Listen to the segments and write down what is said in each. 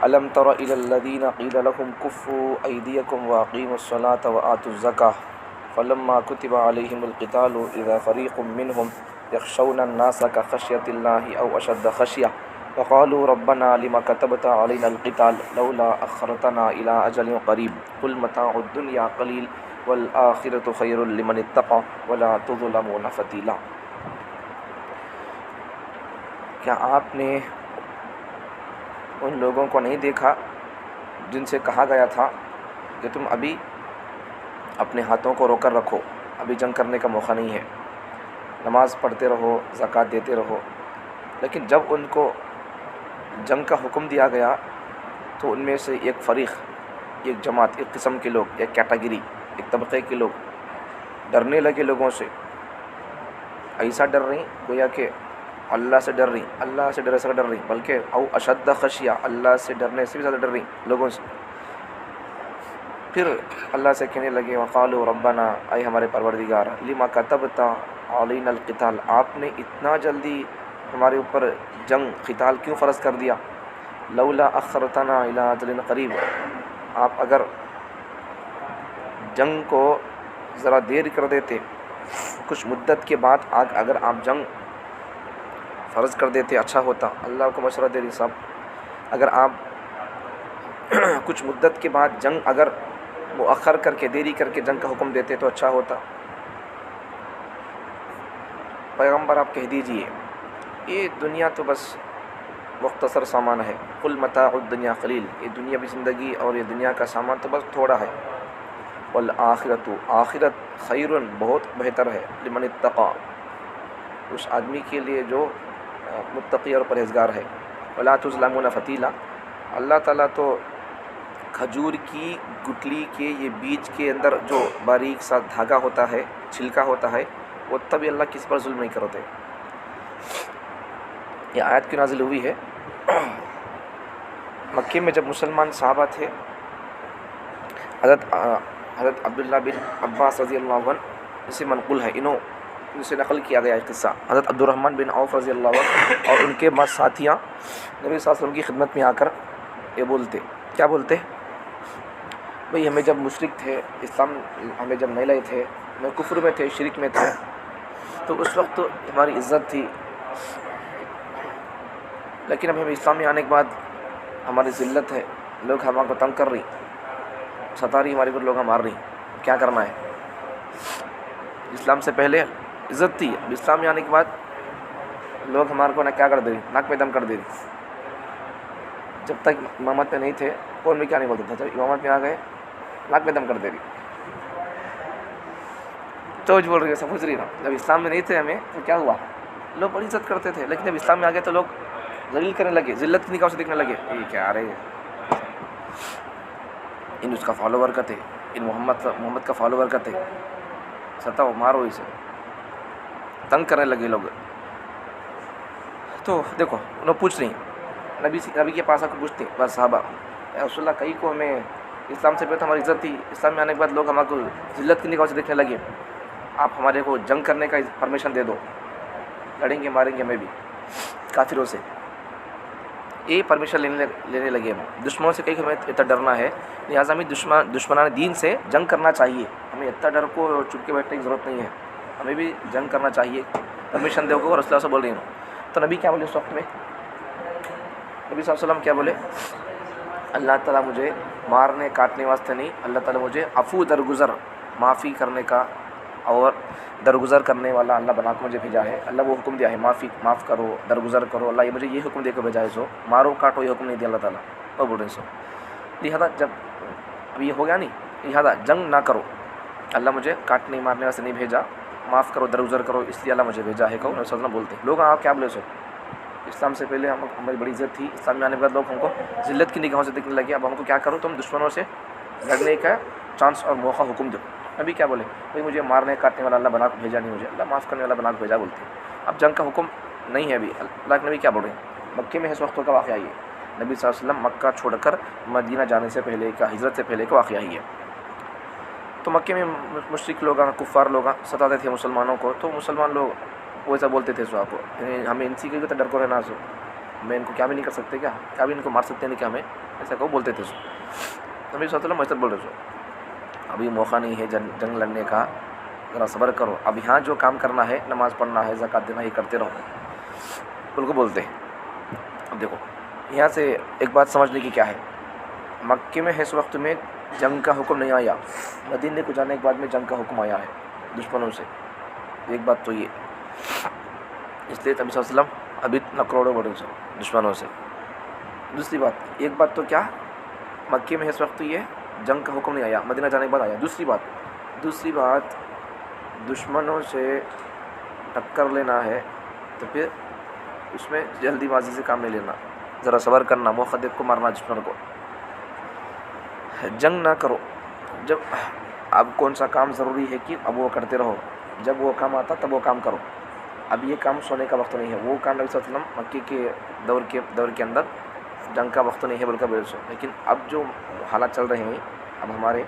الم تر الی الذین قیل لهم کفوا ایدیکم واقیموا الصلاة وآتوا الزکاة فلما کتب علیہم القتال اذا فریق منهم یخشون الناس کخشیۃ اللہ او اشد خشیہ وقالوا ربنا لما كتبت علينا القتال لولا أخرتنا إلى أجل قريب قل متاع الدنيا قليل والآخرة خير لمن اتقى ولا تظلمون فتيلا۔ کیا آپ نے ان لوگوں کو نہیں دیکھا جن سے کہا گیا تھا کہ تم ابھی اپنے ہاتھوں کو روک کر رکھو، ابھی جنگ کرنے کا موقع نہیں ہے، نماز پڑھتے رہو، زکوٰۃ دیتے رہو، لیکن جب ان کو جنگ کا حکم دیا گیا تو ان میں سے ایک فریق، ایک جماعت، ایک قسم کے لوگ، ایک کیٹیگری، ایک طبقے کے لوگ ڈرنے لگے لوگوں سے، ایسا ڈر رہی گویا کہ اللہ سے ڈر رہی، اللہ سے ڈر ایسا ڈر رہی، بلکہ او اشد خشیہ، اللہ سے ڈرنے سے بھی زیادہ ڈر رہی لوگوں سے۔ پھر اللہ سے کہنے لگے وقالوا ربنا، اے ہمارے پروردگار، لما کتبت علینا القتال، آپ نے اتنا جلدی ہمارے اوپر جنگ قتال کیوں فرض کر دیا؟ لولا اخرتنا الی اجل قریب، آپ اگر جنگ کو ذرا دیر کر دیتے، کچھ مدت کے بعد اگر آپ جنگ فرض کر دیتے اچھا ہوتا۔ اللہ کو مشورہ دے رہی صاحب، اگر آپ کچھ مدت کے بعد جنگ اگر مؤخر کر کے، دیری کر کے جنگ کا حکم دیتے تو اچھا ہوتا۔ پیغمبر آپ کہہ دیجئے یہ دنیا تو بس مختصر سامان ہے، قل متاع الدنیا قلیل، یہ دنیا بھی زندگی اور یہ دنیا کا سامان تو بس تھوڑا ہے، والآخرۃ، آخرت خیر، بہت بہتر ہے، لمن اتقى، اس آدمی کے لیے جو متقی اور پرہیزگار ہے، ولا تظلمون فتیلا، اللہ تعالیٰ تو کھجور کی گٹلی کے یہ بیج کے اندر جو باریک سا دھاگا ہوتا ہے، چھلکا ہوتا ہے، وہ تبھی اللہ کس پر ظلم نہیں کرتے۔ یہ آیت کیوں نازل ہوئی ہے؟ مکے میں جب مسلمان صحابہ تھے، حضرت عبداللہ بن عباس رضی اللہ عنہ، اسے منقول ہے، ان سے نقل کیا گیا ہے قصہ، حضرت عبد الرحمن بن عوف رضی اللہ عنہ اور ان کے ساتھیاں نبی صلی اللہ علیہ وسلم کی خدمت میں آ کر یہ بولتے، کیا بولتے؟ بھئی ہمیں جب مشرک تھے، اسلام ہمیں جب نہیں لائے تھے، ہمیں کفر میں تھے، شرک میں تھے، تو اس وقت تو ہماری عزت تھی، لیکن اب ہمیں اسلام میں آنے کے بعد ہماری ذلت ہے، لوگ ہمارے کو تنگ کر رہی، ستا رہی، ہمارے کو لوگ مار رہی، کیا کرنا ہے؟ اسلام سے پہلے عزت تھی، اب اسلام میں آنے کے بعد لوگ ہمارے کو کیا کر دے رہی، ناک پہ دم کر دے رہی۔ جب تک امامت میں نہیں تھے کون بھی کیا نہیں بولتا تھا، جب امامت میں آ گئے ناک پہ دم کر دے رہی، تو بول رہی ہے، سمجھ رہی نا؟ جب اسلام میں نہیں تھے ہمیں تو کیا ہوا، لوگ بڑی عزت کرتے تھے، لیکن جب اسلام میں آ گئے تو لوگ ذلیل کرنے لگے، ذلت کی نگاہوں سے دیکھنے لگے، یہ کیا آ رہے ہیں، ان اس کا فالوور کا تھے، ان محمد کا فالوور کا تھے، ستاؤ مارو اسے، تنگ کرنے لگے لوگ۔ تو دیکھو انہوں پوچھ رہی، نبی کے پاس آ کر پوچھتے بس صحابہ، یا رسول اللہ، کئی کو ہمیں اسلام سے پہلے تو ہماری عزت تھی، اسلام میں آنے کے بعد لوگ ہمارے کو ذلت کی نگاہوں سے دیکھنے لگے، آپ ہمارے کو جنگ کرنے کا پرمیشن دے دو، لڑیں گے ماریں گے ہمیں بھی کافروں سے۔ یہ پرمیشن لینے لگے ہم، دشمنوں سے کہیں کہ ہمیں اتنا ڈرنا ہے، لہٰذا ہمیں دشمنان دین سے جنگ کرنا چاہیے، ہمیں اتنا ڈر کو چپ کے بیٹھنے کی ضرورت نہیں ہے، ہمیں بھی جنگ کرنا چاہیے، پرمیشن دے گو، اور رسول اللہ سے بول رہی ہوں۔ تو نبی کیا بولے اس وقت میں؟ نبی صلی اللہ علیہ وسلم کیا بولے؟ اللہ تعالیٰ مجھے مارنے کاٹنے واسطے نہیں، اللہ تعالیٰ مجھے عفو درگزر، معافی کرنے کا اور درگزر کرنے والا اللہ بنا کے مجھے بھیجا ہے، اللہ وہ حکم دیا ہے، معاف کرو، درگزر کرو، اللہ یہ مجھے یہ حکم دے کے بھیجا ہے، سو مارو کاٹو یہ حکم نہیں دیا اللہ تعالیٰ، وہ بول رہے ہیں سو، لہٰذا جب اب یہ ہو گیا نہیں، لہٰذا جنگ نہ کرو، اللہ مجھے کاٹنے مارنے واسطے نہیں بھیجا، معاف کرو درگزر کرو، اس لیے اللہ مجھے بھیجا ہے، کہو رسول اللہ بولتے ہیں۔ لوگ آپ کیا بولے سو، اسلام سے پہلے ہماری بڑی عزت تھی، اسلام میں آنے کے بعد لوگ ہم کو ذلت کی نگاہوں سے دیکھنے لگے، اب ہم کو کیا کرو، تم دشمنوں سے لڑنے کا چانس اور موقع حکم دو۔ ابھی کیا بولے، بھائی مجھے مارنے کاٹنے والا اللہ بنا کے بھیجا نہیں، مجھے اللہ معاف کرنے والا بنا کے بھیجا بولتے ہیں۔ اب جنگ کا حکم نہیں ہے ابھی، اللہ کے نبی کیا بول رہے ہیں؟ مکے میں اس وقت کا واقعہ یہ، نبی صلی اللہ علیہ وسلم مکہ چھوڑ کر مدینہ جانے سے پہلے کا، ہجرت سے پہلے کا واقعہ ہی ہے۔ تو مکے میں مشرک لوگ، کفار لوگ ستاتے تھے مسلمانوں کو، تو مسلمان لوگ ویسا بولتے تھے سو آپ کو، ہمیں ان سی کے تو ڈر کو رہنا سو، میں ان کو کیا بھی نہیں کر سکتے کیا بھی ان کو مار سکتے نہیں کیا ہمیں؟ ایسا کو بولتے تھے. نبی صلی اللہ علیہ وسلم ایسا بول رہے تھے ابھی موقع نہیں ہے جنگ لڑنے کا, ذرا صبر کرو, اب یہاں جو کام کرنا ہے, نماز پڑھنا ہے, زکوٰۃ دینا, یہ کرتے رہو, ان کو بولتے ہیں. اب دیکھو یہاں سے ایک بات سمجھنے کی کیا ہے, مکے میں اس وقت میں جنگ کا حکم نہیں آیا, مدینے کو جانے کے بعد میں جنگ کا حکم آیا ہے دشمنوں سے. ایک بات تو یہ, اس لیے نبی صلی اللہ علیہ وسلم ابھی اتنا کروڑوں بڑے سے دشمنوں سے. دوسری بات, ایک بات تو کیا, مکے میں اس وقت یہ جنگ کا حکم نہیں آیا, مدینہ جانے کے بعد آیا. دوسری بات دشمنوں سے ٹکر لینا ہے تو پھر اس میں جلدی بازی سے کام نہیں لینا, ذرا صبر کرنا, موقع دیکھ کو مارنا دشمن کو. جنگ نہ کرو, جب اب کون سا کام ضروری ہے کہ اب وہ کرتے رہو, جب وہ کام آتا تب وہ کام کرو. اب یہ کام سونے کا وقت نہیں ہے, وہ کام نبی صلی اللہ علیہ وسلم مکے کے دور کے اندر جنگ کا وقت نہیں ہے بول کر بول سو. لیکن اب جو حالات چل رہے ہیں اب ہمارے,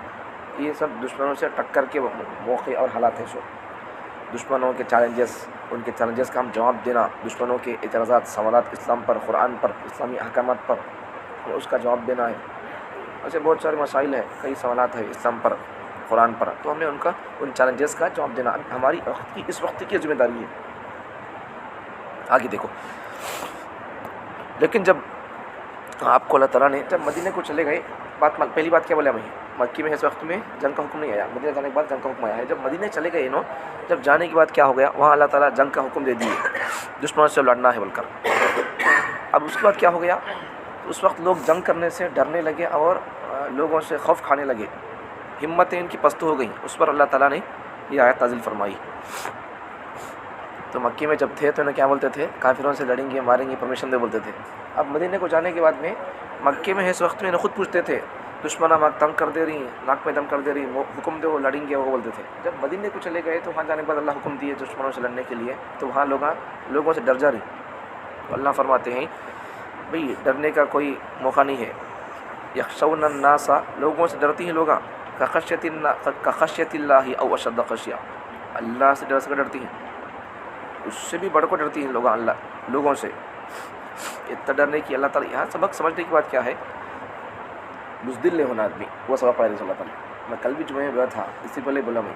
یہ سب دشمنوں سے ٹکر کے موقع اور حالات ہیں. سو دشمنوں کے چیلنجز, ان کے چیلنجز کا ہم جواب دینا, دشمنوں کے اعتراضات, سوالات اسلام پر, قرآن پر, اسلامی احکامات پر, ہمیں اس کا جواب دینا ہے. ایسے بہت سارے مسائل ہیں, کئی سوالات ہیں اسلام پر, قرآن پر, تو ہم نے ان چیلنجز کا جواب دینا ہماری اس وقت کی ذمہ داری ہے. آگے دیکھو, لیکن جب آپ کو اللہ تعالیٰ نے جب مدینے کو چلے گئے, پہلی بات کیا بولے ہمیں, مکی میں اس وقت میں جنگ کا حکم نہیں آیا, مدینہ جانے کے بعد جنگ کا حکم آیا ہے. جب مدینے چلے گئے جب جانے کے بعد کیا ہو گیا, وہاں اللہ تعالیٰ جنگ کا حکم دے دیے, دشمنوں سے لڑنا ہے بول کر. اب اس کے بعد کیا ہو گیا, اس وقت لوگ جنگ کرنے سے ڈرنے لگے اور لوگوں سے خوف کھانے لگے, ہمتیں ان کی پست ہو گئیں. اس پر اللہ تعالیٰ نے یہ آیت نازل فرمائی. تو مکی میں جب تھے تو انہیں کیا بولتے تھے, کافروں سے لڑیں گے, ماریں گے, پرمیشن دے بولتے تھے. اب مدینے کو جانے کے بعد میں مکے میں اس وقت میں خود پوچھتے تھے, دشمن ہمیں تنگ کر دے رہی ہیں, ناک میں دم کر دے رہی ہیں, حکم دے وہ لڑیں گے, وہ بولتے تھے. جب مدینے کو چلے گئے تو وہاں جانے کے بعد اللہ حکم دیے دشمنوں سے لڑنے کے لیے, تو وہاں لوگوں سے ڈر جا رہی. تو اللہ فرماتے ہیں بھئی ڈرنے کا کوئی موقع نہیں ہے. یخشون الناس, لوگوں سے ڈرتی ہیں لوگاں, کخشیت اللہ او اشد خشیہ, اللہ سے ڈرتی ہیں, اس سے بھی بڑھ کو ڈرتی ہیں لوگوں سے. اتنا ڈرنے کی اللہ تعالیٰ, یہاں سبق سمجھنے کی بات کیا ہے, بزدل نہیں ہونا آدمی, وہ سبق پڑھ رہے اللہ تعالیٰ. میں کل بھی جمعے میں گیا تھا, اس سے پہلے بولا میں,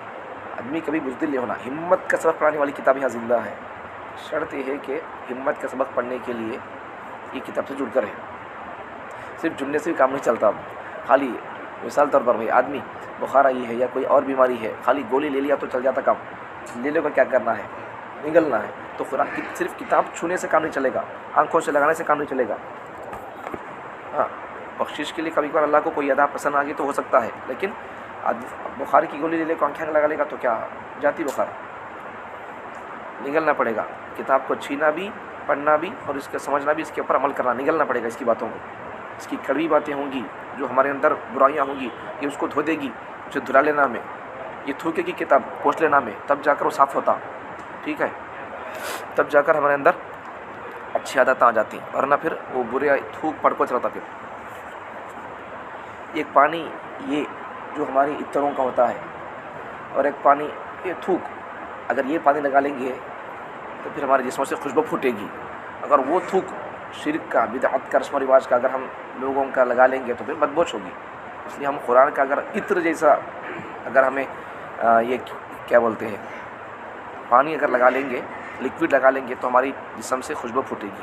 آدمی کبھی بزدل نہیں ہونا. ہمت کا سبق پڑھانے والی کتاب یہاں زندہ ہے. شرط یہ ہے کہ ہمت کا سبق پڑھنے کے لیے یہ کتاب سے جڑ کر ہے. صرف جمنے سے بھی کام نہیں چلتا. خالی مثال طور پر بھائی آدمی بخار آئی ہے یا کوئی اور بیماری ہے, خالی گولی لے لیا تو چل جاتا کام, لینے کو کیا کرنا ہے, نگلنا ہے. تو قرآن صرف کتاب چھونے سے کام نہیں چلے گا, آنکھوں سے لگانے سے کام نہیں چلے گا. ہاں بخشش کے لیے کبھی کبھار اللہ کو کوئی ادا پسند آ گئی تو ہو سکتا ہے, لیکن بخار کی گولی لے لے کو آنکھیں لگا لے گا تو کیا جاتی بخار, نگلنا پڑے گا. کتاب کو چھینا بھی, پڑھنا بھی, اور اس کا سمجھنا بھی, اس کے اوپر عمل کرنا, نگلنا پڑے گا اس کی باتوں کو. اس کی کڑوی باتیں ہوں گی, جو ہمارے اندر برائیاں ہوں گی, یہ اس کو دھو دے گی, اسے دھلا لینا ہمیں, یہ تھوکے کی کتاب پوچھ لینا ہمیں, تب جا کر وہ صاف ہوتا. ٹھیک ہے, تب جا کر ہمارے اندر اچھی عادتیں آ جاتی ہیں, ورنہ پھر وہ برے تھوک پڑ کو چلتا. پھر ایک پانی یہ جو ہماری عطروں کا ہوتا ہے, اور ایک پانی یہ تھوک, اگر یہ پانی لگا لیں گے تو پھر ہمارے جسموں سے خوشبو پھوٹے گی. اگر وہ تھوک شرک کا, بدعت کا, رسم و رواج کا اگر ہم لوگوں کا لگا لیں گے تو پھر بدبوش ہوگی. اس لیے ہم قرآن کا اگر عطر جیسا اگر ہمیں یہ کیا بولتے ہیں پانی اگر لگا لیں گے, لکوڈ لگا لیں گے, تو ہماری جسم سے خوشبو پھوٹے گی.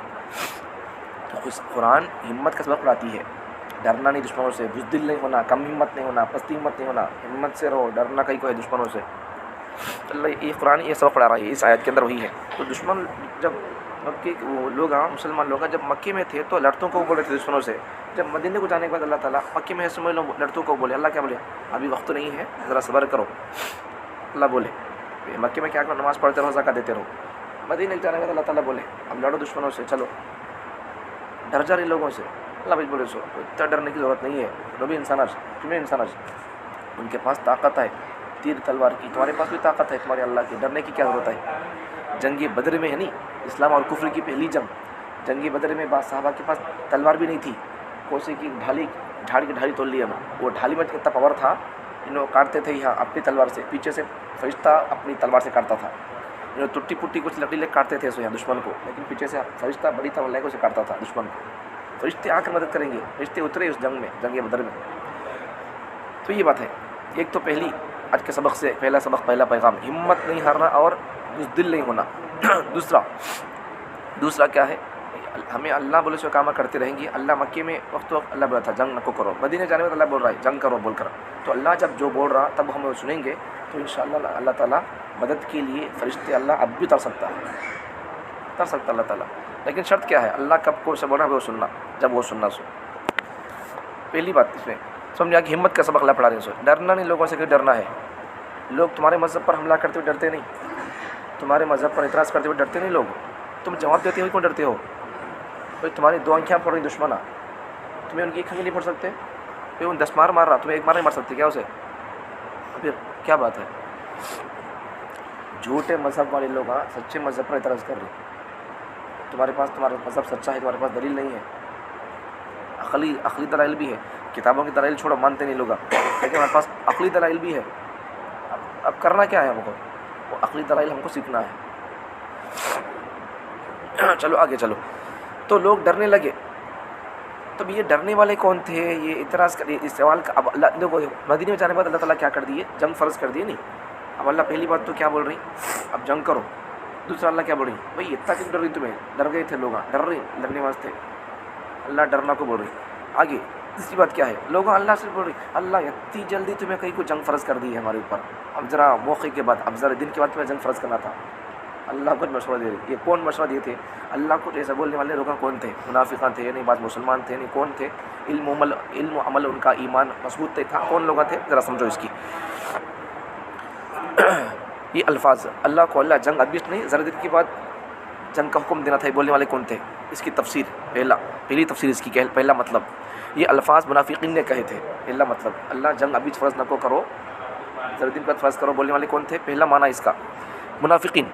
تو قرآن ہمت کا سبق پڑھاتی ہے, ڈرنا نہیں دشمنوں سے, بزدل نہیں ہونا, کم ہمت نہیں ہونا, پستی ہمت نہیں ہونا, ہمت سے رہو, ڈرنا کہیں کو ہے دشمنوں سے. اللہ یہ قرآن یہ سبق پڑھا رہا ہے, اس آیت کے اندر وہی ہے. تو دشمن جب مکے وہ لوگ مسلمان لوگ جب مکے میں تھے تو لڑتوں کو بول رہے تھے دشمنوں سے. جب مدینے کو جانے کے بعد اللہ تعالیٰ مکے میں سمجھ لو لڑتوں کو بولے, اللہ کیا بولے, ابھی وقت نہیں ہے, ذرا صبر کرو. اللہ بولے مکے میں کیا کرو, نماز پڑھتے رہو, زکات دیتے رہو. مدینے جانے کے بعد اللہ تعالیٰ بولے اب لڑو دشمنوں سے, چلو ڈر جا رہے لوگوں سے. اللہ بھائی بولے سو اتنا ڈرنے کی ضرورت نہیں ہے. نبی انسان آج تمہیں انسان آج ان کے پاس طاقت ہے تیر تلوار کی, تمہارے پاس بھی طاقت ہے تمہارے اللہ کی, ڈرنے کی کیا ضرورت ہے. جنگ بدر میں ہے نہیں, اسلام اور کفر کی پہلی جنگ بدر میں بعض صحابہ کے پاس تلوار بھی نہیں تھی, کوسے کی جھاڑ کی ڈھالی تول لی ہم, وہ ڈھالی میں کتنا پاور تھا, انہوں کاٹتے تھے یہاں اپنی تلوار سے, پیچھے سے فرشتہ اپنی تلوار سے کاٹتا تھا. جو ٹوٹی پھوٹی کچھ لکڑی لے کاٹتے تھے یہاں دشمن کو، لیکن پیچھے سے فرشتہ بڑی طاقت لے کے اسے کاٹتا تھا دشمن کو. فرشتے آ کر مدد کریں گے، فرشتے اترے اس جنگ میں، جنگ بدر میں. تو یہ بات ہے. ایک تو پہلی آج کے سبق سے پہلا سبق، پہلا پیغام، ہمت نہیں ہارنا اور بزدل نہیں ہونا. دوسرا کیا ہے، ہمیں اللہ بولے سے کام کرتے رہیں گے. اللہ مکے میں وقت اللہ بولا تھا جنگ نہ کرو، مدینے جانے میں اللہ بول رہا ہے جنگ کرو بول کر. تو اللہ جب جو بول رہا تب ہم سنیں گے تو انشاءاللہ اللہ تعالیٰ مدد کے لیے فرشتے اللہ اب بھی اتر سکتا اللہ تعالیٰ. لیکن شرط کیا ہے، اللہ کب کو سے بول رہا ہے وہ سننا، جب وہ سننا سو. پہلی بات اس میں سمجھا کہ ہمت کا سبق اللہ پڑھا رہے ہیں. سو ڈرنا نہیں لوگوں سے، کہ ڈرنا ہے. لوگ تمہارے مذہب پر حملہ کرتے ہوئے ڈرتے نہیں، تمہارے مذہب پر اعتراض کرتے ہوئے ڈرتے نہیں لوگ. تم جواب دیتے ہوئے کیوں ڈرتے ہو؟ بھائی تمہاری دو آنکھیں پڑھ رہی دشمن، تمہیں ان کی ایک آنکھ نہیں پڑھ سکتے؟ پھر ان 10 مار رہا، تمہیں ایک مار نہیں مار سکتے کیا اسے؟ پھر کیا بات ہے؟ جھوٹے مذہب والے لوگ سچے مذہب پر اعتراض کر رہے ہیں. تمہارا مذہب سچا ہے، تمہارے پاس دلیل نہیں ہے، عقلی دلائل بھی ہے. کتابوں کی دلائل چھوڑو، مانتے نہیں لوگ، لیکن ہمارے پاس عقلی دلائل بھی ہے. اب کرنا کیا ہے ہم کو؟ وہ عقلی دلائل ہم کو سیکھنا ہے. چلو آگے چلو. تو لوگ ڈرنے لگے. تو یہ ڈرنے والے کون تھے؟ یہ اعتراض کر اس سوال کا. اب اللہ دیکھو، مدینے میں جانے کے بعد اللہ تعالیٰ کیا کر دیے؟ جنگ فرض کر دیے. نہیں، اب اللہ پہلی بات تو کیا بول رہی؟ اب جنگ کرو. دوسرا اللہ کیا بول رہی؟ بھائی اتنا کیوں ڈر رہی تمہیں؟ ڈر گئے تھے لوگ، ڈر رہے لڑنے واسطے. اللہ ڈرنا کو بول رہی. آگے تیسری بات کیا ہے؟ لوگ اللہ سے بول رہی اللہ اتنی جلدی تمہیں کہیں کو جنگ فرض کر دی ہے ہمارے اوپر. اب ذرا موقع کے بعد، اب ذرا دن کے بعد تمہیں جنگ فرض کرنا تھا. اللہ کو مشورہ دے رہی. یہ کون مشورہ دیے تھے؟ اللہ کو ایسا بولنے والے لوگ کون تھے؟ منافقان تھے، یعنی بعض مسلمان تھے، یعنی کون تھے؟ علم و عمل ان کا ایمان مضبوط تھا. کون لوگ تھے؟ ذرا سمجھو اس کی. یہ الفاظ اللہ کو، اللہ جنگ ابھی نہیں، ذرا دن کے بعد جنگ کا حکم دینا تھا، یہ بولنے والے کون تھے؟ اس کی تفسیر پہلی تفسیر اس کی پہلا مطلب، یہ الفاظ منافقین نے کہے تھے. پہلا مطلب اللہ جنگ ابھی فرض نہ کو کرو، ذرا دن بعد فرض کرو، بولنے والے کون تھے؟ پہلا معنی اس کا منافقین.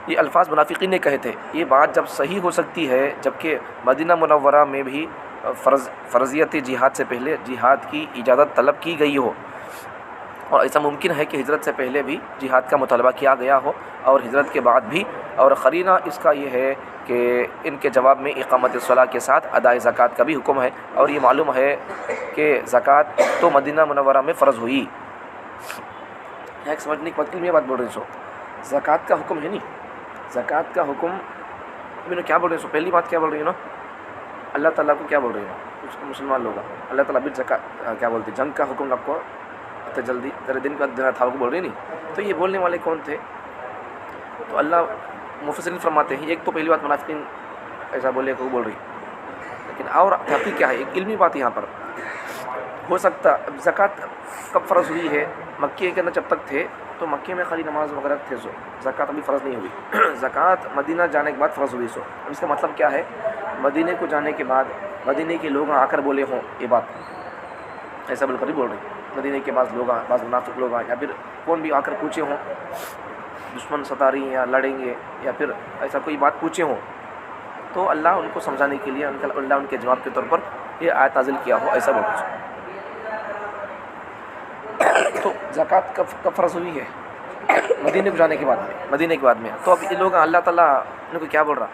یہ الفاظ منافقین نے کہے تھے. یہ بات جب صحیح ہو سکتی ہے جبکہ مدینہ منورہ میں بھی فرضیت جہاد سے پہلے جہاد کی اجازت طلب کی گئی ہو، اور ایسا ممکن ہے کہ ہجرت سے پہلے بھی جہاد کا مطالبہ کیا گیا ہو اور ہجرت کے بعد بھی. اور قرینہ اس کا یہ ہے کہ ان کے جواب میں اقامت الصلاۃ کے ساتھ ادائے زکوٰۃ کا بھی حکم ہے، اور یہ معلوم ہے کہ زکوٰۃ تو مدینہ منورہ میں فرض ہوئی. ایک سمجھنے کی وقت میں بات بول رہی سو زکوٰۃ کا حکم ہے نہیں. زکوٰۃ کا حکم میں کیا بول رہے ہیں؟ سو پہلی بات کیا بول رہی ہے نا، اللہ تعالیٰ کو کیا بول رہی ہے مسلمان لوگ؟ اللہ تعالیٰ بھی زکوٰۃ کیا بولتے؟ جنگ کا حکم آپ کو تو جلدی ذرا دن کے بعد دینا تھا، وہ بول رہی نہیں. تو یہ بولنے والے کون تھے؟ تو اللہ مفسرین فرماتے ہیں ایک تو پہلی بات منافقین ایسا بولے کو بول رہی، لیکن اور حقیقت کیا ہے؟ ایک علمی بات یہاں پر ہو سکتا. زکوٰۃ کب فرض ہوئی ہے؟ مکے کے اندر جب تک تھے تو مکے میں خالی نماز وغیرہ تھے، سو زکوٰۃ ابھی فرض نہیں ہوئی. زکوٰۃ مدینہ جانے کے بعد فرض ہوئی. سو اس کا مطلب کیا ہے؟ مدینے کو جانے کے بعد مدینے کے لوگ آ کر بولے ہوں یہ بات، ایسا بول کر ہی بول رہی. مدینے کے بعض لوگ بعض منافق لوگ یا پھر کون بھی آ کر پوچھے ہوں دشمن ستا رہی ہیں یا لڑیں گے، یا پھر ایسا کوئی بات پوچھے ہوں، تو اللہ ان کو سمجھانے کے لیے اللہ ان کے جواب کے طور پر یہ آیت نازل کیا ہو، ایسا بول رہے. تو زکوٰۃ کب فرض ہوئی ہے؟ مدینے کو جانے کے بعد میں. تو اب یہ لوگ اللہ تعالیٰ ان کو کیا بول رہا؟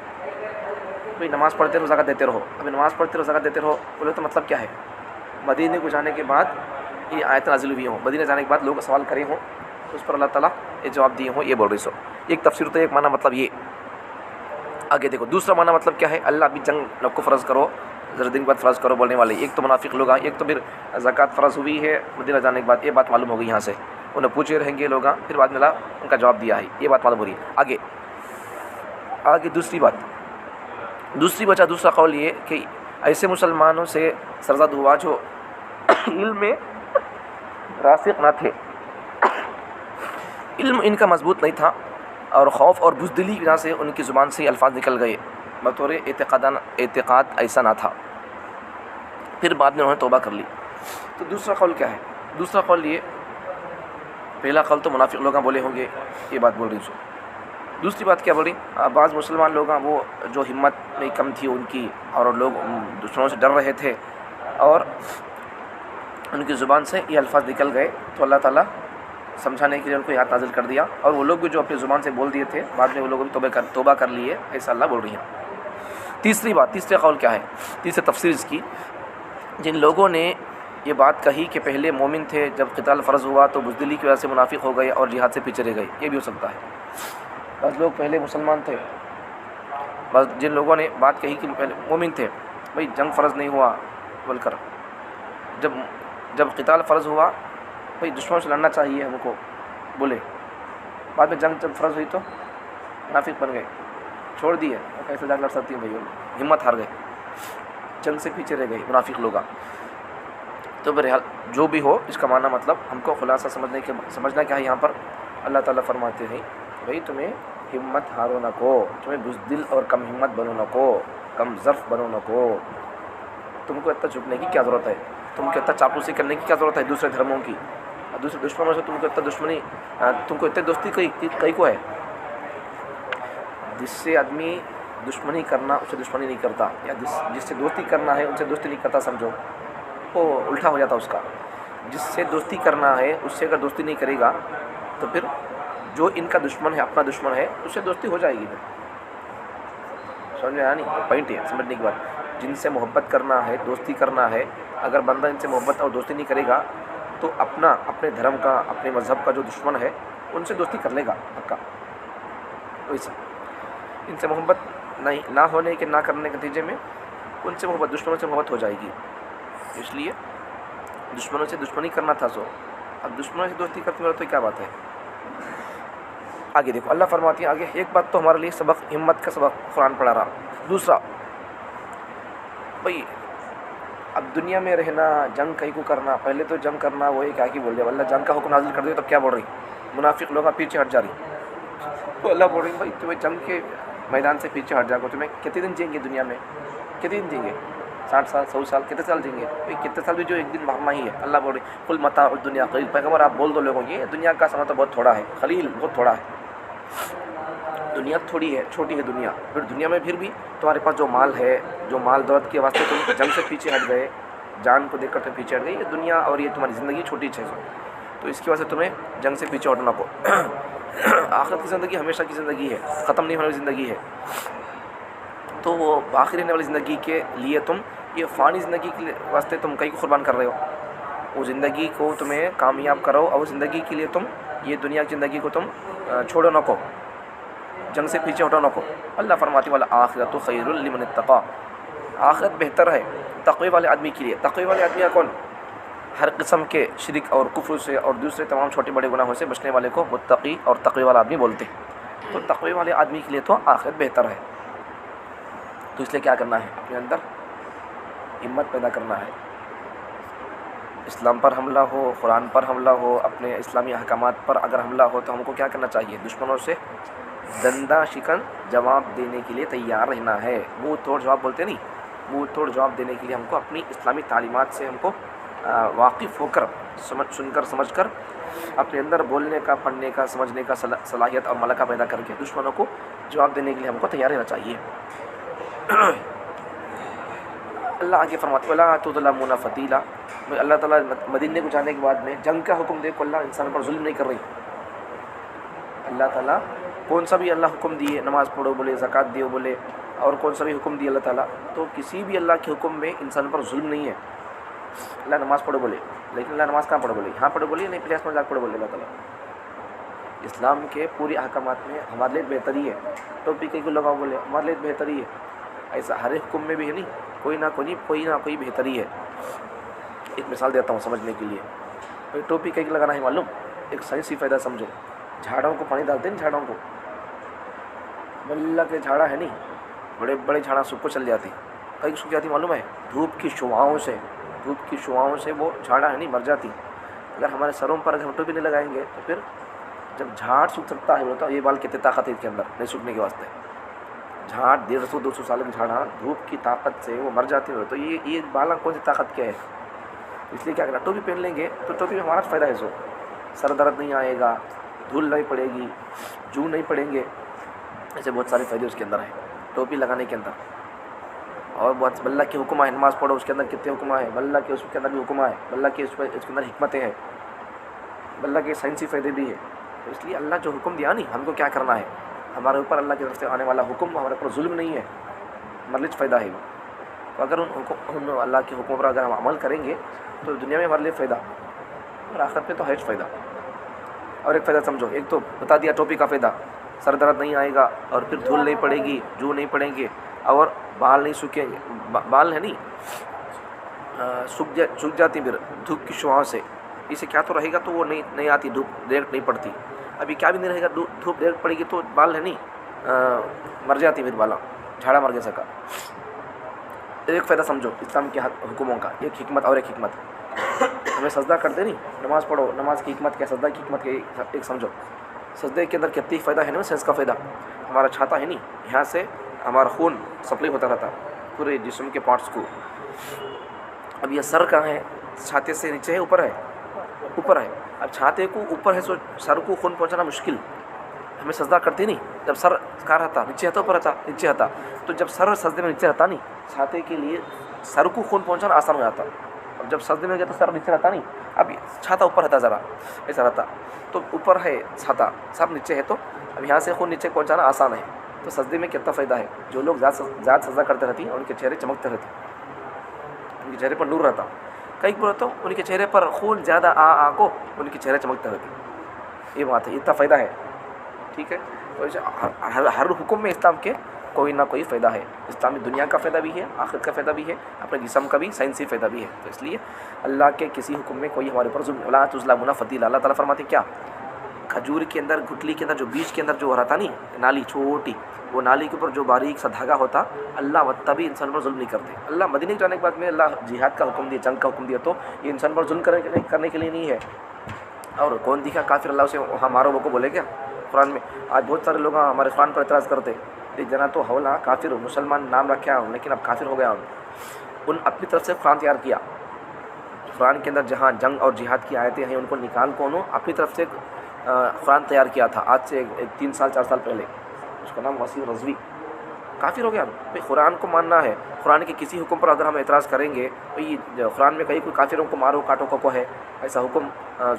بھائی نماز پڑھتے رہو زکوٰۃ دیتے رہو. ابھی نماز پڑھتے رہو زکوٰۃ دیتے رہو بولے تو مطلب کیا ہے؟ مدینے کو جانے کے بعد یہ آیت نازل ہوئی ہوں، مدینے جانے کے بعد لوگ سوال کرے ہوں، اس پر اللہ تعالیٰ یہ جواب دیے ہوں، یہ بول رہی. سو ایک تفسیر تو ایک معنی مطلب یہ. آگے دیکھو دوسرا معنی مطلب کیا ہے؟ اللہ بھی جنگ کو فرض کرو، ذرا دن بعد فرض کرو بولنے والے. ایک تو منافق لوگ ایک تو پھر زکوٰۃ فرض ہوئی ہے مدینہ جانے کے بعد، یہ بات معلوم ہوگی. یہاں سے انہیں پوچھے رہیں گے لوگ، پھر بعد میں اللہ ان کا جواب دیا ہے، یہ بات معلوم ہو رہی ہے. آگے دوسری وجہ دوسرا قول یہ کہ ایسے مسلمانوں سے سرزد ہوا جو علم میں راسخ نہ تھے، علم ان کا مضبوط نہیں تھا، اور خوف اور بزدلی کی وجہ سے ان کی زبان سے الفاظ نکل گئے بطور اعتقاد ایسا نہ تھا، پھر بعد میں انہوں نے توبہ کر لی. تو دوسرا قول کیا ہے؟ دوسرا قول یہ، پہلا قول تو منافق لوگ بولے ہوں گے یہ بات بول رہی ہوں. دوسری بات کیا بول رہی؟ بعض مسلمان لوگ وہ جو ہمت میں کم تھی ان کی، اور لوگ دوسروں سے ڈر رہے تھے اور ان کی زبان سے یہ الفاظ نکل گئے، تو اللہ تعالیٰ سمجھانے کے لیے ان کو یاد نازل کر دیا، اور وہ لوگ بھی جو اپنی زبان سے بول دیے تھے بعد میں وہ لوگ بھی توبہ کر لیے، ایسا اللہ بول رہی ہیں۔ تیسری بات، تیسرے قول کیا ہے، تیسری تفسیر اس کی، جن لوگوں نے یہ بات کہی کہ پہلے مومن تھے، جب قتال فرض ہوا تو بزدلی کی وجہ سے منافق ہو گئے اور جہاد سے پیچھے رہ گئے، یہ بھی ہو سکتا ہے۔ بعض لوگ پہلے مسلمان تھے، بس جن لوگوں نے بات کہی کہ پہلے مومن تھے، بھائی جنگ فرض نہیں ہوا بول کر، جب قتال فرض ہوا بھائی دشمنوں سے لڑنا چاہیے ہم کو بولے، بعد میں جنگ جب فرض ہوئی تو منافق بن گئے، چھوڑ دیے، کیسے جنگ لڑ سکتی ہیں بھائی، ہمت ہار گئے، جنگ سے پیچھے رہ گئے منافق لوگ۔ تو بہرحال جو بھی ہو، اس کا معنی مطلب ہم کو خلاصہ سمجھنا کیا ہے، یہاں پر اللہ تعالیٰ فرماتے ہیں بھائی تمہیں ہمت ہارو نہ کو، تمہیں بزدل اور کم ہمت بنو نہ کو، کم ظرف بنو نہ کو، تم کو اتنا جھکنے کی کیا ضرورت ہے، تم کو اتنا چاپلوسی کرنے کی کیا ضرورت ہے دوسرے دھرموں کی، دوسرے دشمنوں سے تم کو اتنا دشمنی، تم کو اتنی دوستی کئی کو ہے، جس سے آدمی دشمنی کرنا اس سے دشمنی نہیں کرتا، یا جس سے دوستی کرنا ہے ان سے دوستی نہیں کرتا، سمجھو وہ الٹا ہو جاتا اس کا، جس سے دوستی کرنا ہے اس سے اگر دوستی نہیں کرے گا تو پھر جو ان کا دشمن ہے، اپنا دشمن ہے، اس سے دوستی ہو جائے گی۔ سمجھ میں آیا نہیں؟ پوائنٹ ہے سمجھنے کی بات، جن سے محبت کرنا ہے، دوستی کرنا ہے، اگر بندہ ان سے محبت اور دوستی نہیں کرے گا تو اپنے دھرم کا، اپنے مذہب کا جو دشمن ہے ان سے دوستی کر لے گا پکا۔ ویسا ان سے محبت نہ ہونے کے، نہ کرنے کے نتیجے میں ان سے محبت، دشمنوں سے محبت ہو جائے گی، اس لیے دشمنوں سے دشمنی کرنا تھا، سو اب دشمنوں سے دوستی کرتے ہو تو کیا بات ہے۔ آگے دیکھو اللہ فرماتی ہے، آگے ایک بات تو ہمارے لیے سبق، ہمت کا سبق قرآن پڑھا رہا، دوسرا بھائی اب دنیا میں رہنا، جنگ کہیں کو کرنا، پہلے تو جنگ کرنا وہی کیا کی بول دیا، اللہ جنگ کا حکم نازل کر دے تب کیا بول رہی، منافق لوگ پیچھے ہٹ جا رہی، تو اللہ بول رہی بھائی تمہیں جنگ کے میدان سے پیچھے ہٹ جاؤ، تمہیں کتنے دن جئیں گے دنیا میں، کتنے دن جئیں گے، 60 سال 100 سال، کتنے سال جئیں گے بھائی، کتنے سال بھی جو ایک دن مرنا ہی ہے۔ اللہ بول رہی قل متاع الدنیا قلیل، پیغمبر آپ بول دو لوگوں یہ دنیا کا سما تو بہت تھوڑا ہے، قلیل بہت تھوڑا ہے، دنیا تھوڑی ہے، چھوٹی ہے دنیا، پھر دنیا میں پھر بھی تمہارے پاس جو مال ہے، جو مال دولت کے واسطے تم جنگ سے پیچھے ہٹ گئے، جان کو دیکھ کر تم پیچھے ہٹ گئے، یہ دنیا اور یہ تمہاری زندگی چھوٹی ہے، تو اس کی وجہ سے تمہیں جنگ سے پیچھے ہٹنا کو۔ آخرت کی زندگی ہمیشہ کی زندگی ہے، ختم نہیں ہونے والی زندگی ہے، تو وہ باقی رہنے والی زندگی کے لیے تم یہ فانی زندگی کے واسطے تم کہیں کو قربان کر رہے ہو، وہ زندگی کو تمہیں کامیاب کرو، اور اس زندگی کے لیے تم یہ دنیا کی زندگی کو تم چھوڑو نہ کو، جنگ سے پیچھے ہٹو نہ کو۔ اللہ فرماتی والا آخرت خیر لمن اتقی، آخرت بہتر ہے تقوی والے آدمی کے لیے۔ تقوی والے آدمی کون؟ ہر قسم کے شرک اور کفر سے اور دوسرے تمام چھوٹے بڑے گناہوں سے بچنے والے کو متقی اور تقوی والا آدمی بولتے ہیں، تو تقوی والے آدمی کے لیے تو آخرت بہتر ہے، تو اس لیے کیا کرنا ہے، اپنے اندر ہمت پیدا کرنا ہے، اسلام پر حملہ ہو، قرآن پر حملہ ہو، اپنے اسلامی احکامات پر اگر حملہ ہو تو ہم کو کیا کرنا چاہیے، دشمنوں سے دندہ شکن جواب دینے کے لیے تیار رہنا ہے، منہ توڑ جواب بولتے نہیں، منہ توڑ جواب دینے کے لیے ہم کو اپنی اسلامی تعلیمات سے ہم کو واقف ہو کر، سن کر سمجھ کر، اپنے اندر بولنے کا، پڑھنے کا، سمجھنے کا صلاحیت اور ملکہ پیدا کر کے دشمنوں کو جواب دینے کے لیے ہم کو تیار رہنا چاہیے۔ اللہ آگے فرماتے وَلَا تُظْلَمُونَ فَتِيلًا، اللہ تعالیٰ مدینے کو جانے کے بعد میں جنگ کا حکم دے کو اللہ انسان پر ظلم نہیں کر رہی، اللہ تعالیٰ کون سا بھی اللہ حکم دیے، نماز پڑھو بولے، زکوٰۃ دیو بولے، اور کون سا بھی حکم دیے اللہ تعالیٰ، تو کسی بھی اللہ کے حکم میں انسان پر ظلم نہیں ہے۔ اللہ نماز پڑھو بولے، لیکن اللہ نماز کہاں پڑھو بولے، یہاں پڑھو بولے، نہیں پلیاس میں جا پڑھو بولے، اللہ تعالیٰ اسلام کے پوری احکامات میں ہمارے لیے بہتری ہے، ٹوپی کہیں کو لگاؤ بولے ہمارے لیے بہتری ہے، ایسا ہر ایک حکم میں بھی ہے نہیں، کوئی نہ کوئی بہتری ہے۔ ایک مثال دیتا ہوں سمجھنے کے لیے، ٹوپی کہیں لگانا ہے معلوم، ایک سائنسی فائدہ سمجھو، جھاڑوں کو پانی ڈالتے ہیں، جھاڑوں کو اللہ کے جھاڑا ہے نہیں، بڑے بڑے جھاڑا سب کو چل جاتی، کئی سوکھ جاتی معلوم ہے، دھوپ کی شعاؤں سے وہ جھاڑا ہے نہیں مر جاتی۔ اگر ہمارے سروں پر اگر ہم ٹوپی نہیں لگائیں گے تو پھر جب جھاڑ سوکھ سکتا ہے، بولتا یہ بال کتنے طاقت ہے اس کے اندر نہیں سوکھنے کے واسطے، جھاڑ 150-200 سال کے جھاڑا دھوپ کی طاقت سے وہ مر جاتی ہے، تو یہ بالا کون سی طاقت کیا ہے، اس لیے کیا کرنا، ٹوپی پہن لیں گے تو ٹوپی میں ہمارا فائدہ ہے، سو سر درد نہیں آئے گا، دھول نہیں پڑے گی، جو نہیں پڑیں گے، ایسے بہت سارے فائدے اس کے اندر ہیں ٹوپی لگانے کے اندر۔ اور بہت اللہ کے حکم ہے، نماز پڑھو اس کے اندر کتنے حکم ہے، اللہ کے اس کے اندر بھی حکم ہے، اللہ کے اس کے اندر حکمتیں ہیں، اللہ کے سائنسی فائدے بھی ہے. تو اس لیے اللہ جو حکم دیا نہیں ہم کو کیا کرنا ہے, ہمارے اوپر اللہ کی طرف سے آنے والا حکم ہمارے اوپر ظلم نہیں ہے, ہمارے لیے فائدہ ہے. تو اگر ان اللہ کے حکم پر اگر ہم عمل کریں گے تو دنیا میں ہمارے لیے فائدہ اور آخرت میں تو ہے فائدہ. اور ایک فائدہ سمجھو, ایک تو بتا دیا ٹوپی کا فائدہ, سر درد نہیں آئے گا اور پھر دھول نہیں پڑے گی, جو نہیں پڑیں گے, اور بال نہیں سوکھیں گے, بال ہے نہیں سوکھ جاتی پھر دھوپ کی شعاؤں سے. اسے کیا تو رہے گا تو وہ نہیں آتی دھوپ, ڈائریکٹ نہیں پڑتی. ابھی کیا بھی نہیں رہے گا, دھوپ ڈائریکٹ پڑے گی تو بال ہے نہیں مر جاتی پھر, بالا جھاڑا مر گیا سکا. ایک فائدہ سمجھو اسلام کے حکموں کا, ایک حکمت اور ایک حکمت. ہمیں سجدہ کرتے نہیں, نماز پڑھو, نماز کی حکمت کیا, سجدہ کی حکمت کیا, ایک سمجھو. سجدے کے اندر کتنی فائدہ ہے نا, سینس کا فائدہ. ہمارا چھاتا ہے نہیں, یہاں سے ہمارا خون سپلائی ہوتا رہتا پورے جسم کے پارٹس کو. اب یہ سر کہاں ہے, چھاتے سے نیچے ہے اوپر ہے, اوپر ہے. اب چھاتے کو اوپر ہے تو سر کو خون پہنچانا مشکل. ہمیں سجدہ کرتے نہیں, جب سر کہاں رہتا, نیچے رہتا, اوپر رہتا, نیچے رہتا. تو جب سر سجدے میں نیچے رہتا نہیں, چھاتے کے لیے سر کو خون پہنچانا آسان ہو جاتا. اب جب سجدے میں گیا تو سر نیچے رہتا نہیں, اب چھاتا اوپر رہتا, ذرا ایسا رہتا. تو اوپر ہے چھاتا, سر نیچے ہے, تو اب یہاں سے خون نیچے پہنچانا آسان ہے. تو سجدے میں کتنا فائدہ ہے. جو لوگ زیادہ سجدہ کرتے رہتی ہیں ان کے چہرے چمکتے رہتے, ان کے چہرے پر نور رہتا. کئی بار تو ان کے چہرے پر خون زیادہ آ کو ان کے چہرے چمکتے رہتے. یہ بات ہے, اتنا فائدہ ہے. ٹھیک ہے, تو ہر حکم میں اسلام کے کوئی نہ کوئی فائدہ ہے. اسلامی دنیا کا فائدہ بھی ہے, آخرت کا فائدہ بھی ہے, اپنے جسم کا بھی سائنسی فائدہ بھی ہے. تو اس لیے اللہ کے کسی حکم میں کوئی ہمارے اوپر ظلم لا تظلمون فتیلا. اللہ تعالیٰ فرماتے کیا, کھجور کے اندر, گٹلی کے اندر جو بیج کے اندر جو رہتا نہیں نالی چھوٹی, وہ نالی کے اوپر جو باریک سا دھاگا ہوتا, اللہ تبھی انسان پر ظلم نہیں کرتے. اللہ مدینے جانے کے بعد میں اللہ جہاد کا حکم دیا, جنگ کا حکم دیا, تو یہ انسان پر ظلم کرنے کے لیے نہیں ہے. اور کون دکھا کافر اللہ اسے وہاں مارو وہ کو بولے کیا قرآن میں. آج بہت سارے لوگ ہمارے قرآن پر اعتراض کرتے, ایک جنا تو ہولا کافر مسلمان نام رکھا ہوں لیکن اب کافر ہو گیا ہوں. ان اپنی طرف سے قرآن تیار کیا, قرآن کے اندر جہاں جنگ اور جہاد کی آیتیں ہیں ان کو نکال کو انہوں اپنی طرف سے قرآن تیار کیا تھا, آج سے 3 سال 4 سال پہلے. اس کا نام وسیع رضوی. کافر ہو گیا بھائی. قرآن کو ماننا ہے, قرآن کے کسی حکم پر اگر ہم اعتراض کریں گے بھائی قرآن میں کہیں کوئی کافروں کو مارو کاٹو کو ہے, ایسا حکم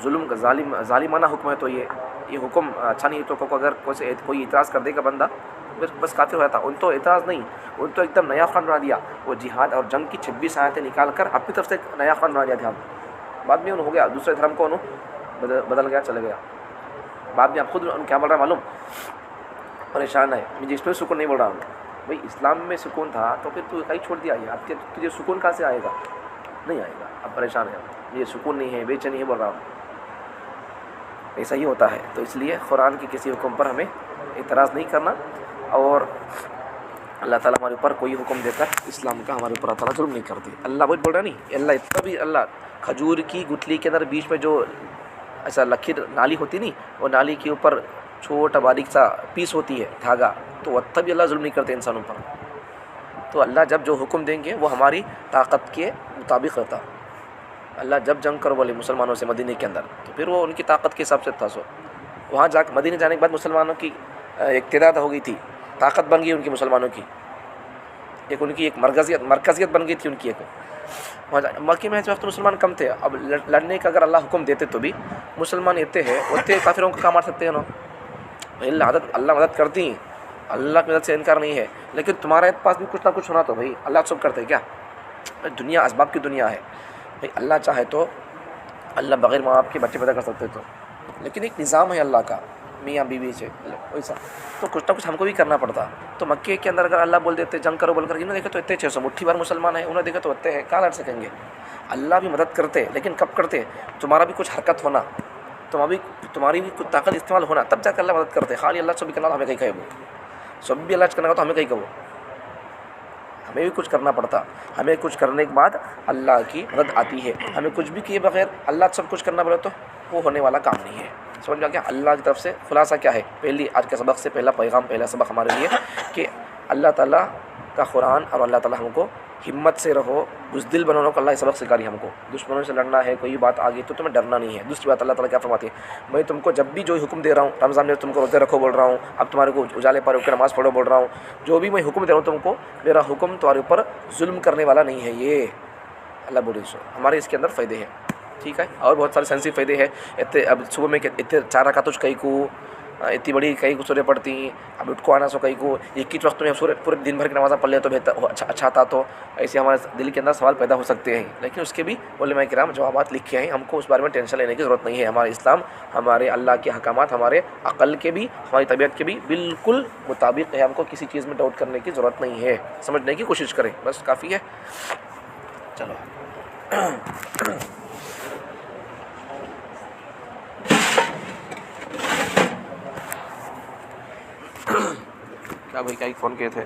ظلم ظالمانہ حکم ہے, تو یہ حکم اچھا نہیں. تو اگر کوئی اعتراض کر دے گا بندہ بس کافر ہو جاتا. ان تو اعتراض نہیں, ان تو ایک دم نیا قرآن بنا دیا. وہ جہاد اور جنگ کی 26 آیتیں نکال کر اپنی طرف سے ایک نیا قرآن بنا دیا تھا. بعد میں انہوں ہو گیا دوسرے دھرم کو انہوں بدل گیا, چلے گیا. بعد میں آپ خود ان کیا بول رہا ہے معلوم, پریشان ہے. مجھے اس پہ سکون نہیں بول رہا ہوں بھائی, اسلام میں سکون تھا تو پھر تو کہیں چھوڑ دیا. اب تجھے سکون کہاں سے آئے گا, نہیں آئے گا. اب پریشان ہے, یہ سکون نہیں ہے, بے چینی ہے بول رہا ہوں. ایسا ہی ہوتا ہے. تو اس لیے قرآن کے کسی حکم پر ہمیں اعتراض نہیں کرنا. اور اللہ تعالیٰ ہمارے اوپر کوئی حکم دیتا ہے اسلام کا, ہمارے اوپر اللہ تعالیٰ ظلم نہیں کرتے. اللہ بہت بول رہا نہیں, اللہ اتنا بھی, اللہ کھجور کی گٹلی کے اندر بیچ میں جو ایسا لکیر نالی ہوتی نہیں, وہ نالی کے اوپر چھوٹا باریک سا پیس ہوتی ہے دھاگا, تو اتنا بھی اللہ ظلم نہیں کرتے انسانوں پر. تو اللہ جب جو حکم دیں گے وہ ہماری طاقت کے مطابق رہتا. اللہ جب جنگ کرو بولے مسلمانوں سے مدینے کے اندر, تو پھر وہ ان کی طاقت کے حساب سے تھا. سو وہاں مدینے جانے کے بعد مسلمانوں کی ایک تعداد ہو گئی تھی, طاقت بن گئی ان کی مسلمانوں کی, ایک ان کی ایک مرکزیت بن گئی تھی ان کی. ایک مکی میں اس وقت مسلمان کم تھے. اب لڑنے کا اگر اللہ حکم دیتے تو بھی مسلمان اتنے ہیں, اتنے کافروں کو کام مار سکتے ہیں نا. اللہ مدد کرتی ہیں, اللہ کی مدد سے انکار نہیں ہے, لیکن تمہارے پاس بھی کچھ نہ کچھ ہونا تو بھائی اللہ سب کرتے کیا. دنیا اسباب کی دنیا ہے بھائی. اللہ چاہے تو اللہ بغیر ماں باپ کے بچے پیدا کر سکتے تو, لیکن ایک نظام ہے اللہ کا میاں بیوی سے ویسا, تو کچھ نہ کچھ ہم کو بھی کرنا پڑتا. تو مکے کے اندر اگر اللہ بول دیتے جنگ کرو بول کر, انہوں نے دیکھا تو اتنے 600 مٹھی بھر مسلمان ہیں, انہوں نے دیکھا تو اتنے ہیں, کہاں لڑ سکیں گے. اللہ بھی مدد کرتے, لیکن کب کرتے, تمہارا بھی کچھ حرکت ہونا, تمہاری بھی کچھ طاقت استعمال ہونا, تب جا کر اللہ مدد کرتے. خالی اللہ سب بھی کرنا تو ہمیں کہیں کہے, وہ سب بھی اللہ کرنا تو ہمیں کہیں کہو, ہمیں بھی کچھ کرنا پڑتا. ہمیں کچھ کرنے کے بعد اللہ کی مدد آتی ہے. ہمیں کچھ بھی کیے بغیر اللہ سب کچھ کرنا پڑے تو وہ ہونے والا کام نہیں ہے. سمجھ میں کیا اللہ کی طرف سے خلاصہ کیا ہے. پہلی آج کے سبق سے پہلا پیغام, پہلا سبق ہمارے لیے کہ اللہ تعالیٰ کا قرآن اور اللہ تعالیٰ ہم کو ہمت سے رہو, بزدل بنانا کو اللہ یہ سبق سکھا رہی ہے ہم کو. دشمنوں سے لڑنا ہے, کوئی بات آ گئی تو تمہیں ڈرنا نہیں ہے. دوسری بات اللہ تعالیٰ کیا فرماتی ہے, میں تم کو جب بھی جو حکم دے رہا ہوں, رمضان میں تم کو روزے رکھو بول رہا ہوں, اب تمہارے کو اجالے پر کے نماز پڑھو بول رہا ہوں, جو بھی میں حکم دے رہا ہوں تم کو, میرا حکم تمہارے اوپر ظلم کرنے والا نہیں ہے. یہ اللہ بولے سو ہمارے اس کے اندر فائدے ہیں. ٹھیک ہے. اور بہت سارے سائنسی فائدے ہیں. اب صبح میں اتنے 4 رکعتوں کئی کو اتنی بڑی کئی کو سورے پڑھتی ہیں. اب اٹھ کو آنا سو کئی کو ایک ہی وقت میں سورے پورے دن بھر کی نمازیں پڑھ لے تو بہتر اچھا تھا. تو ایسے ہمارے دل کے اندر سوال پیدا ہو سکتے ہیں. لیکن اس کے بھی علماء کرام جوابات لکھے ہیں. ہم کو اس بارے میں ٹینشن لینے کی ضرورت نہیں ہے. ہمارا اسلام ہمارے اللہ کے احکامات ہمارے عقل کے بھی ہماری طبیعت کے بھی بالکل مطابق ہے. ہم کو کسی چیز میں ڈاؤٹ کرنے کی ضرورت نہیں ہے. سمجھنے کی کوشش کریں, بس کافی ہے. چلو کیا بھائی کیا فون کیے تھے؟